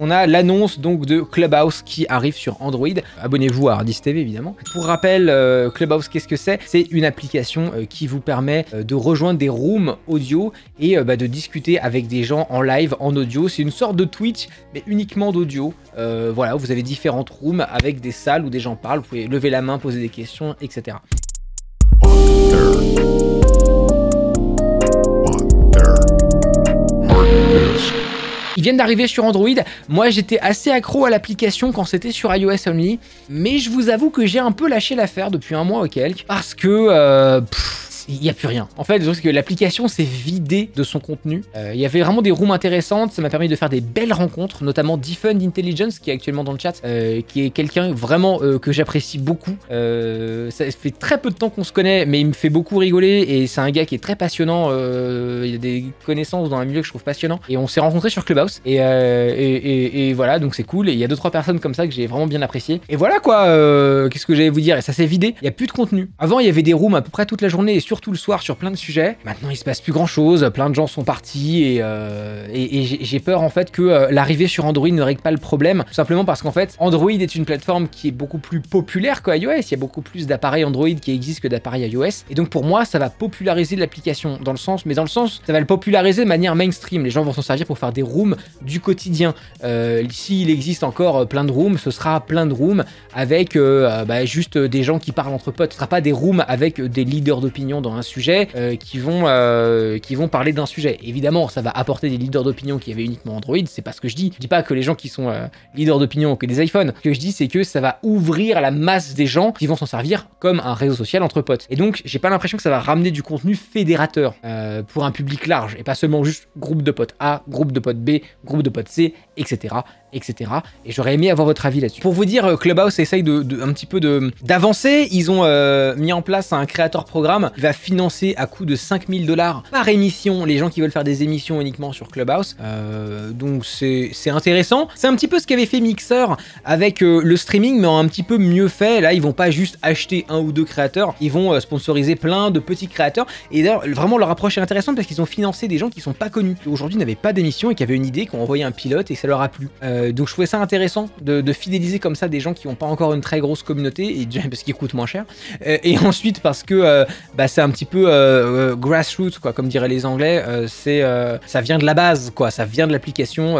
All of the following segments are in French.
On a l'annonce donc de Clubhouse qui arrive sur Android. Abonnez-vous à Hardis TV évidemment. Pour rappel, Clubhouse, qu'est-ce que c'est? C'est une application qui vous permet de rejoindre des rooms audio et de discuter avec des gens en live, en audio. C'est une sorte de Twitch, mais uniquement d'audio. Voilà, vous avez différentes rooms avec des salles où des gens parlent. Vous pouvez lever la main, poser des questions, etc. Ils viennent d'arriver sur Android. Moi, j'étais assez accro à l'application quand c'était sur iOS only. Mais je vous avoue que j'ai un peu lâché l'affaire depuis un mois ou quelques. Parce que... il n'y a plus rien. En fait, c'est que l'application s'est vidée de son contenu. Il y avait vraiment des rooms intéressantes. Ça m'a permis de faire des belles rencontres, notamment Defund Intelligence, qui est actuellement dans le chat, qui est quelqu'un vraiment que j'apprécie beaucoup. Ça fait très peu de temps qu'on se connaît, mais il me fait beaucoup rigoler et c'est un gars qui est très passionnant. Il a des connaissances dans un milieu que je trouve passionnant. Et on s'est rencontrés sur Clubhouse. Et voilà, donc c'est cool. Et il y a 2-3 personnes comme ça que j'ai vraiment bien apprécié. Et voilà quoi, qu'est-ce que j'allais vous dire? Et ça s'est vidé. Il n'y a plus de contenu. Avant, il y avait des rooms à peu près toute la journée et surtout le soir sur plein de sujets. Maintenant, il se passe plus grand chose, plein de gens sont partis et j'ai peur en fait que l'arrivée sur Android ne règle pas le problème, tout simplement parce qu'en fait, Android est une plateforme qui est beaucoup plus populaire que iOS. Il y a beaucoup plus d'appareils Android qui existent que d'appareils iOS. Et donc pour moi, ça va populariser l'application dans le sens, ça va le populariser de manière mainstream. Les gens vont s'en servir pour faire des rooms du quotidien. S'il existe encore plein de rooms, ce sera plein de rooms avec juste des gens qui parlent entre potes. Ce sera pas des rooms avec des leaders d'opinion dans un sujet qui vont parler d'un sujet. Évidemment, ça va apporter des leaders d'opinion qui avaient uniquement Android, c'est pas ce que je dis. Je dis pas que les gens qui sont leaders d'opinion ont que des iPhones. Ce que je dis, c'est que ça va ouvrir à la masse des gens qui vont s'en servir comme un réseau social entre potes. Et donc, j'ai pas l'impression que ça va ramener du contenu fédérateur pour un public large et pas seulement juste groupe de potes A, groupe de potes B, groupe de potes C, etc. etc. Et j'aurais aimé avoir votre avis là-dessus. Pour vous dire, Clubhouse essaye un petit peu d'avancer. Ils ont mis en place un créateur programme qui va financer à coût de 5 000 $ par émission les gens qui veulent faire des émissions uniquement sur Clubhouse. Donc c'est intéressant. C'est un petit peu ce qu'avait fait Mixer avec le streaming, mais en un petit peu mieux fait. Là, ils vont pas juste acheter un ou deux créateurs, ils vont sponsoriser plein de petits créateurs. Et d'ailleurs, vraiment, leur approche est intéressante parce qu'ils ont financé des gens qui sont pas connus, qui aujourd'hui n'avaient pas d'émission et qui avaient une idée, qui ont envoyé un pilote et que ça leur a plu. Donc je trouvais ça intéressant de fidéliser comme ça des gens qui n'ont pas encore une très grosse communauté, et parce qu'ils coûtent moins cher, et ensuite parce que c'est un petit peu grassroots, quoi, comme diraient les Anglais. Ça vient de la base, quoi, ça vient de l'application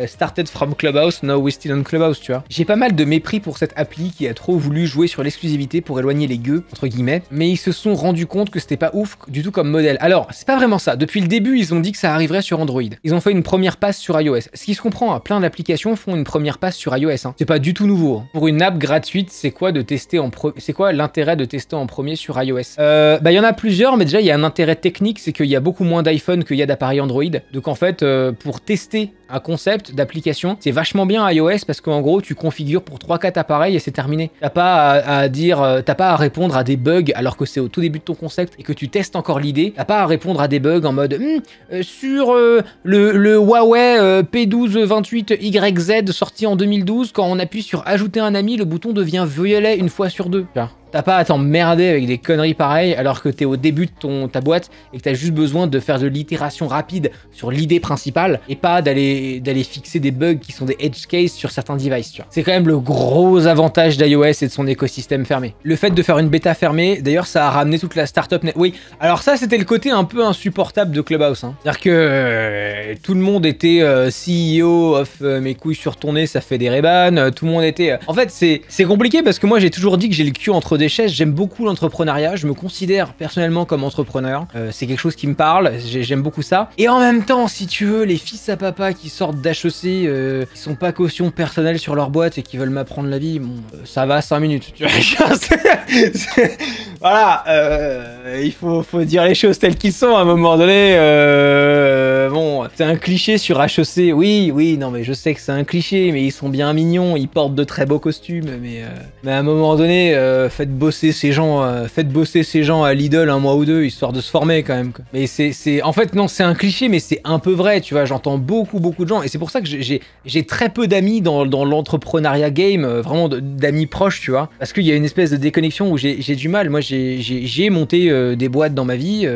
started from Clubhouse, now we're still on Clubhouse, tu vois. J'ai pas mal de mépris pour cette appli qui a trop voulu jouer sur l'exclusivité pour éloigner les gueux, entre guillemets, mais ils se sont rendus compte que c'était pas ouf du tout comme modèle. Alors, c'est pas vraiment ça. Depuis le début, ils ont dit que ça arriverait sur Android. Ils ont fait une première passe sur iOS. Ce qui se comprend, hein, plein d'applications font une première passe sur iOS. Hein. C'est pas du tout nouveau. Hein. Pour une app gratuite, c'est quoi de tester c'est quoi l'intérêt de tester en premier sur iOS? Il y en a plusieurs, mais déjà il y a un intérêt technique, c'est qu'il y a beaucoup moins d'iPhone qu'il y a d'appareils Android. Donc en fait, pour tester un concept d'application, c'est vachement bien iOS parce qu'en gros, tu configures pour 3-4 appareils et c'est terminé. T'as pas à dire, t'as pas à répondre à des bugs alors que c'est au tout début de ton concept et que tu testes encore l'idée. T'as pas à répondre à des bugs en mode sur le Huawei P1228YZ sorti en 2012, quand on appuie sur ajouter un ami, le bouton devient violet une fois sur deux. T'as pas à t'emmerder avec des conneries pareilles alors que t'es au début de ta boîte et que t'as juste besoin de faire de l'itération rapide sur l'idée principale et pas d'aller fixer des bugs qui sont des edge cases sur certains devices, tu vois. C'est quand même le gros avantage d'iOS et de son écosystème fermé. Le fait de faire une bêta fermée, d'ailleurs, ça a ramené toute la startup net. Oui, alors ça, c'était le côté un peu insupportable de Clubhouse. Hein. C'est-à-dire que tout le monde était CEO of mes couilles sur ton nez, ça fait des rébans. Tout le monde était... En fait, c'est compliqué parce que moi, j'ai toujours dit que j'ai le cul entre des chaises. J'aime beaucoup l'entrepreneuriat, je me considère personnellement comme entrepreneur, c'est quelque chose qui me parle, j'aime beaucoup ça. Et en même temps, si tu veux, les fils à papa qui sortent d'HEC, qui sont pas caution personnelle sur leur boîte et qui veulent m'apprendre la vie, bon, ça va 5 minutes. Tu vois, voilà, il faut dire les choses telles qu'ils sont à un moment donné. Bon, c'est un cliché sur HEC, oui, non mais je sais que c'est un cliché, mais ils sont bien mignons, ils portent de très beaux costumes, mais à un moment donné, faites bosser ces gens à Lidl un mois ou deux, histoire de se former quand même. Quoi. Mais en fait, non, c'est un cliché, mais c'est un peu vrai, tu vois, j'entends beaucoup de gens, et c'est pour ça que j'ai très peu d'amis dans l'entrepreneuriat game, vraiment d'amis proches, tu vois, parce qu'il y a une espèce de déconnexion où j'ai du mal. Moi, j'ai monté des boîtes dans ma vie,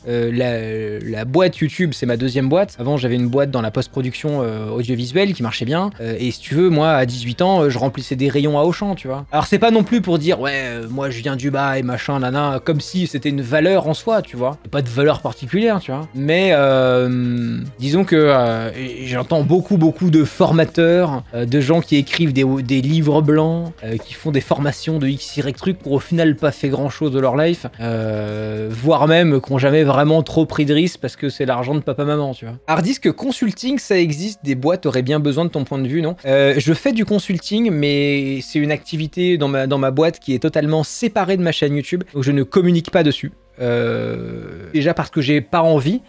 la boîte YouTube, c'est ma deuxième boîte. Avant, j'avais une boîte dans la post-production audiovisuelle qui marchait bien. Et si tu veux, moi, à 18 ans, je remplissais des rayons à Auchan, tu vois. Alors, c'est pas non plus pour dire, ouais, moi, je viens du bas et machin, nana, comme si c'était une valeur en soi, tu vois. Pas de valeur particulière, tu vois. Mais disons que j'entends beaucoup de formateurs, de gens qui écrivent des livres blancs, qui font des formations de XY trucs pour au final pas fait grand chose de leur life, voire même qui n'ont jamais vraiment trop pris de risques parce que c'est l'argent de papa-maman, tu vois. Harddisk consulting, ça existe, des boîtes auraient bien besoin de ton point de vue, non? Je fais du consulting, mais c'est une activité dans ma boîte qui est totalement séparée de ma chaîne YouTube, donc je ne communique pas dessus. Déjà parce que j'ai pas envie,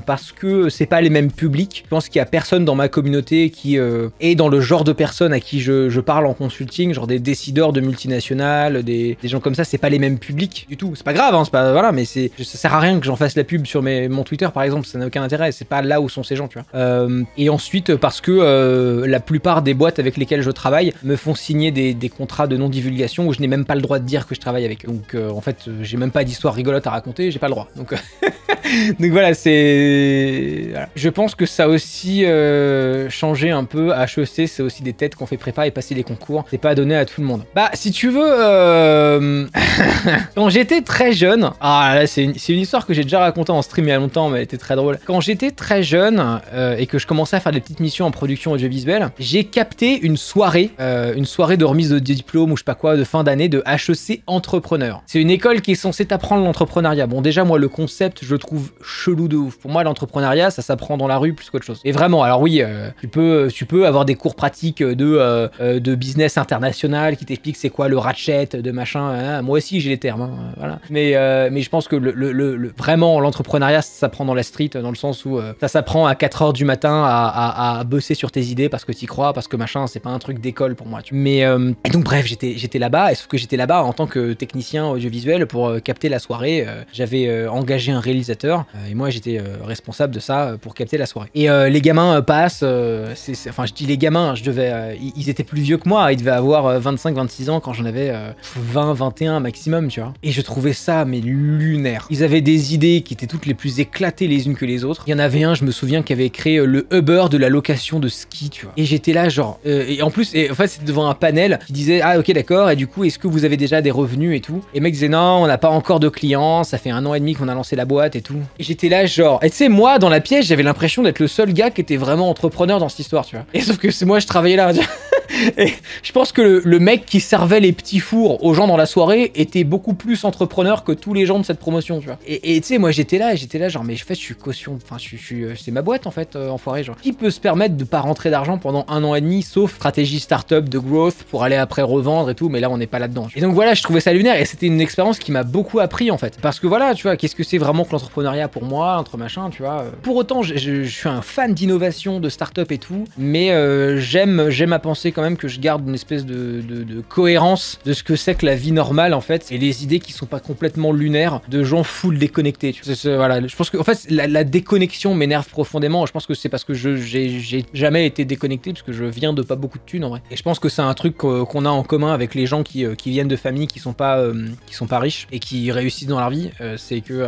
parce que c'est pas les mêmes publics. Je pense qu'il y a personne dans ma communauté qui est dans le genre de personnes à qui je parle en consulting, genre des décideurs de multinationales, des gens comme ça, c'est pas les mêmes publics du tout. C'est pas grave, hein, c'est pas, voilà, mais ça sert à rien que j'en fasse la pub sur mon Twitter par exemple, ça n'a aucun intérêt, c'est pas là où sont ces gens, tu vois. Et ensuite parce que la plupart des boîtes avec lesquelles je travaille me font signer des contrats de non-divulgation où je n'ai même pas le droit de dire que je travaille avec eux. Donc en fait, j'ai même pas d'histoire rigolote à raconter, j'ai pas le droit. Donc, donc voilà, c'est... Voilà. Je pense que ça a aussi changé un peu. À HEC, c'est aussi des têtes qu'on fait prépa et passer les concours. C'est pas donné à tout le monde. Bah, si tu veux... Quand j'étais très jeune... Ah là, c'est une histoire que j'ai déjà racontée en stream il y a longtemps, mais elle était très drôle. Quand j'étais très jeune et que je commençais à faire des petites missions en production audiovisuelle, j'ai capté une soirée de remise de diplôme ou je sais pas quoi, de fin d'année de HEC Entrepreneur. C'est une école qui est censée t'apprendre l'entrepreneuriat. Bon, déjà, moi, le concept, je le trouve chelou de ouf. Pour moi, l'entrepreneuriat, ça s'apprend dans la rue plus qu'autre chose. Et vraiment, alors oui, tu peux avoir des cours pratiques de business international qui t'expliquent c'est quoi le ratchet, de machin. Hein. Moi aussi, j'ai les termes. Hein, voilà. Mais je pense que vraiment, l'entrepreneuriat, ça s'apprend dans la street, dans le sens où ça s'apprend à 4 h du matin à bosser sur tes idées parce que t'y crois, parce que machin, c'est pas un truc d'école pour moi. Mais, et donc, bref, j'étais là-bas, et sauf que j'étais là-bas en tant que technicien audiovisuel pour capter la soirée. J'avais engagé un réalisateur et moi j'étais responsable de ça pour capter la soirée. Et les gamins passent, enfin je dis les gamins, ils étaient plus vieux que moi, ils devaient avoir 25-26 ans quand j'en avais 20-21 maximum, tu vois. Et je trouvais ça mais lunaire. Ils avaient des idées qui étaient toutes les plus éclatées les unes que les autres. Il y en avait un, je me souviens, qui avait créé le Uber de la location de ski, tu vois. Et j'étais là genre, et en plus, en fait c'était devant un panel qui disait ah ok d'accord, et du coup est-ce que vous avez déjà des revenus et tout. Et le mec disait non, on n'a pas encore de clients, ça fait 1 an et demi qu'on a lancé la boîte et tout. Et j'étais là genre, et tu sais moi dans la pièce j'avais l'impression d'être le seul gars qui était vraiment entrepreneur dans cette histoire, tu vois. Et sauf que c'est moi je travaillais là. Et je pense que le mec qui servait les petits fours aux gens dans la soirée était beaucoup plus entrepreneur que tous les gens de cette promotion, tu vois. Et tu sais, moi j'étais là genre, mais en fait je suis caution, enfin c'est ma boîte en fait, enfoiré, genre. Qui peut se permettre de pas rentrer d'argent pendant 1 an et demi, sauf stratégie startup de growth pour aller après revendre et tout, mais là on n'est pas là-dedans. Et donc voilà, je trouvais ça lunaire et c'était une expérience qui m'a beaucoup appris en fait. Parce que voilà, tu vois, qu'est-ce que c'est vraiment que l'entrepreneuriat pour moi, entre machin, tu vois. Pour autant, je suis un fan d'innovation, de startup et tout, mais j'aime à penser quand même que je garde une espèce de cohérence de ce que c'est que la vie normale en fait, et les idées qui sont pas complètement lunaires de gens full déconnectés. Tu vois. Voilà, je pense que en fait la déconnexion m'énerve profondément. Je pense que c'est parce que j'ai jamais été déconnecté parce que je viens de pas beaucoup de thunes en vrai. Et je pense que c'est un truc qu'on a en commun avec les gens qui viennent de familles qui sont pas riches et qui réussissent dans leur vie. C'est que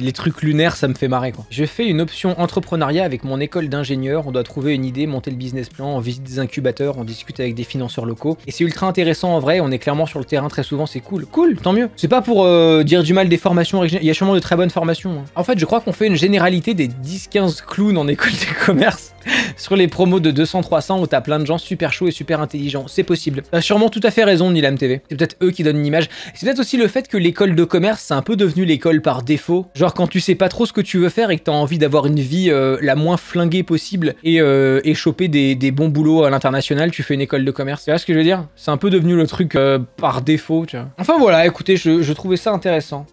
les trucs lunaires ça me fait marrer quoi. Je fais une option entrepreneuriat avec mon école d'ingénieur. On doit trouver une idée, monter le business plan, on visite des incubateurs, on discute avec des financeurs locaux. Et c'est ultra intéressant en vrai, on est clairement sur le terrain très souvent, c'est cool. Cool, tant mieux. C'est pas pour dire du mal des formations, il y a sûrement de très bonnes formations. Hein. En fait, je crois qu'on fait une généralité des 10-15 clowns en école de commerce sur les promos de 200-300 où t'as plein de gens super chauds et super intelligents. C'est possible. T'as sûrement tout à fait raison, Nilam TV. C'est peut-être eux qui donnent une image. C'est peut-être aussi le fait que l'école de commerce, c'est un peu devenu l'école par défaut. Genre quand tu sais pas trop ce que tu veux faire et que t'as envie d'avoir une vie la moins flinguée possible et choper des bons boulots à l'international, tu fais une école de commerce. Tu vois ce que je veux dire? C'est un peu devenu le truc par défaut, tu vois. Enfin voilà, écoutez, je trouvais ça intéressant.